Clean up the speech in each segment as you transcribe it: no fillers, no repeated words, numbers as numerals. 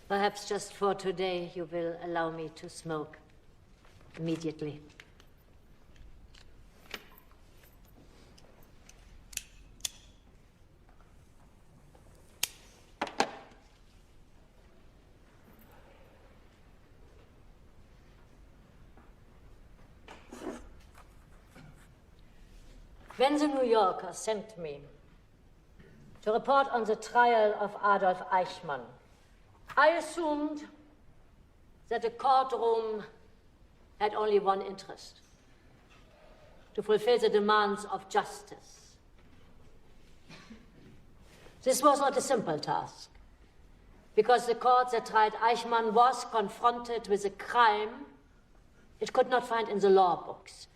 Perhaps just for today you will allow me to smoke immediately. When the New Yorker sent me to report on the trial of Adolf Eichmann, I assumed that the courtroom had only one interest: to fulfill the demands of justice. This was not a simple task, because the court that tried Eichmann was confronted with a crime it could not find in the law books,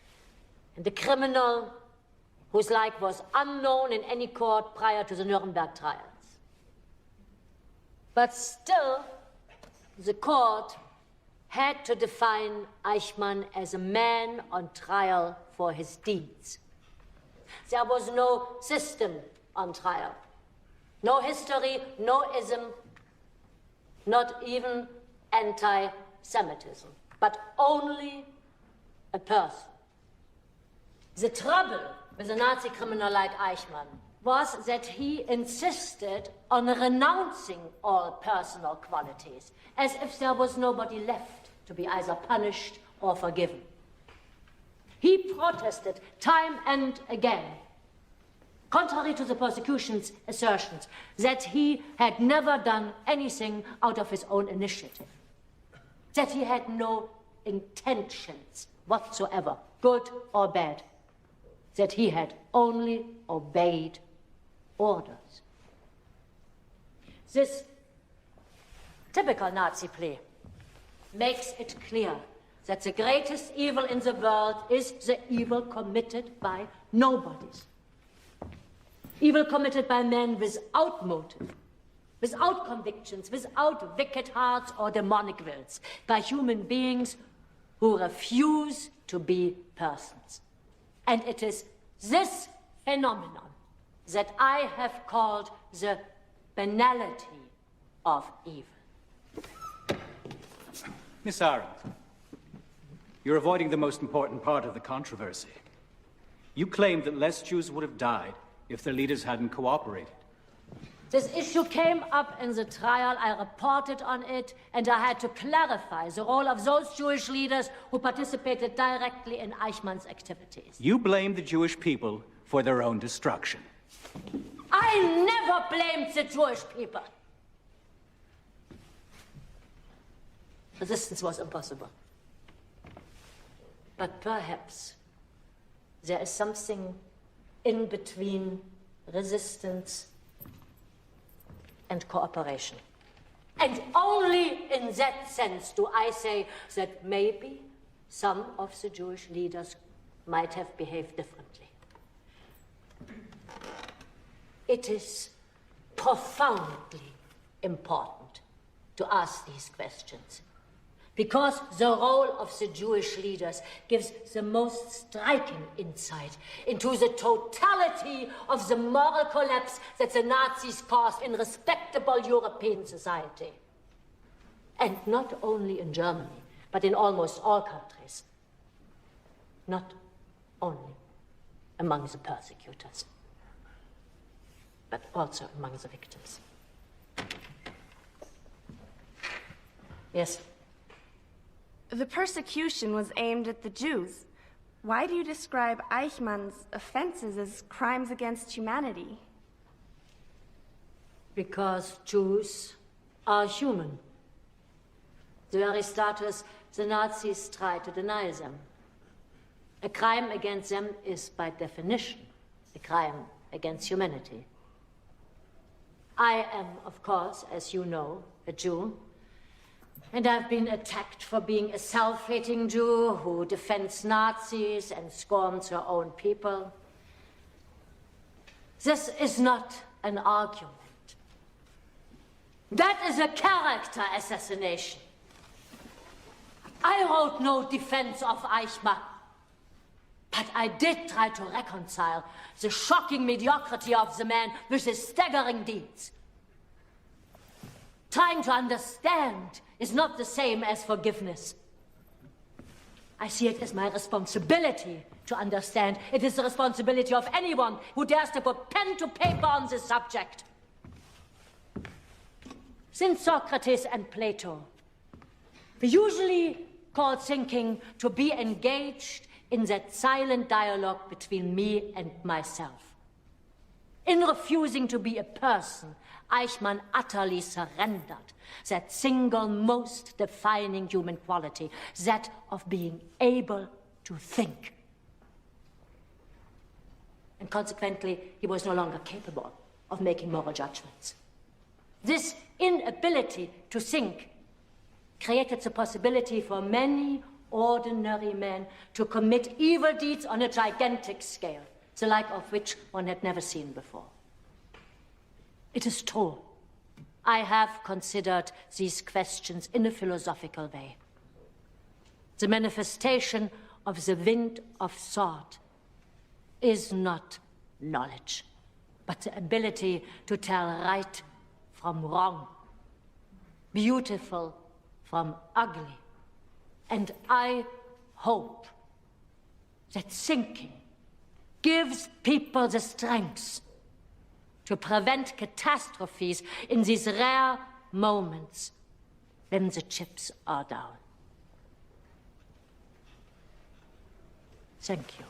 and the criminal whose like was unknown in any court prior to the Nuremberg trials. But still, the court had to define Eichmann as a man on trial for his deeds. There was no system on trial, no history, no ism, not even anti-Semitism, but only a person. The trouble with a Nazi criminal like Eichmann was that he insisted on renouncing all personal qualities, as if there was nobody left to be either punished or forgiven. He protested time and again, contrary to the prosecution's assertions, that he had never done anything out of his own initiative, that he had no intentions whatsoever, good or bad, that he had only obeyed orders. This typical Nazi plea makes it clear that the greatest evil in the world is the evil committed by nobodies. Evil committed by men without motive, without convictions, without wicked hearts or demonic wills, by human beings who refuse to be persons. And it is this phenomenon that I have called the banality of evil. Miss Arendt, you're avoiding the most important part of the controversy. You claimed that less Jews would have died if their leaders hadn't cooperated. This issue came up in the trial, I reported on it, and I had to clarify the role of those Jewish leaders who participated directly in Eichmann's activities. You blamed the Jewish people for their own destruction. I never blamed the Jewish people. Resistance was impossible. But perhaps there is something in between resistance and cooperation. And only in that sense do I say that maybe some of the Jewish leaders might have behaved differently. It is profoundly important to ask these questions, because the role of the Jewish leaders gives the most striking insight into the totality of the moral collapse that the Nazis caused in respectable European society. And not only in Germany, but in almost all countries. Not only among the persecutors, but also among the victims. Yes? The persecution was aimed at the Jews. Why do you describe Eichmann's offenses as crimes against humanity? Because Jews are human. The very status the Nazis tried to deny them. A crime against them is, by definition, a crime against humanity. I am, of course, as you know, a Jew. And I've been attacked for being a self-hating Jew who defends Nazis and scorns her own people. This is not an argument. That is a character assassination. I wrote no defense of Eichmann, but I did try to reconcile the shocking mediocrity of the man with his staggering deeds. Trying to understand is not the same as forgiveness. I see it as my responsibility to understand. It is the responsibility of anyone who dares to put pen to paper on this subject. Since Socrates and Plato, we usually call thinking to be engaged in that silent dialogue between me and myself. In refusing to be a person, Eichmann utterly surrendered that single most defining human quality, that of being able to think. And consequently, he was no longer capable of making moral judgments. This inability to think created the possibility for many ordinary men to commit evil deeds on a gigantic scale, the like of which one had never seen before. It is true, I have considered these questions in a philosophical way. The manifestation of the wind of thought is not knowledge, but the ability to tell right from wrong, beautiful from ugly. And I hope that thinking gives people the strength to prevent catastrophes in these rare moments when the chips are down. Thank you.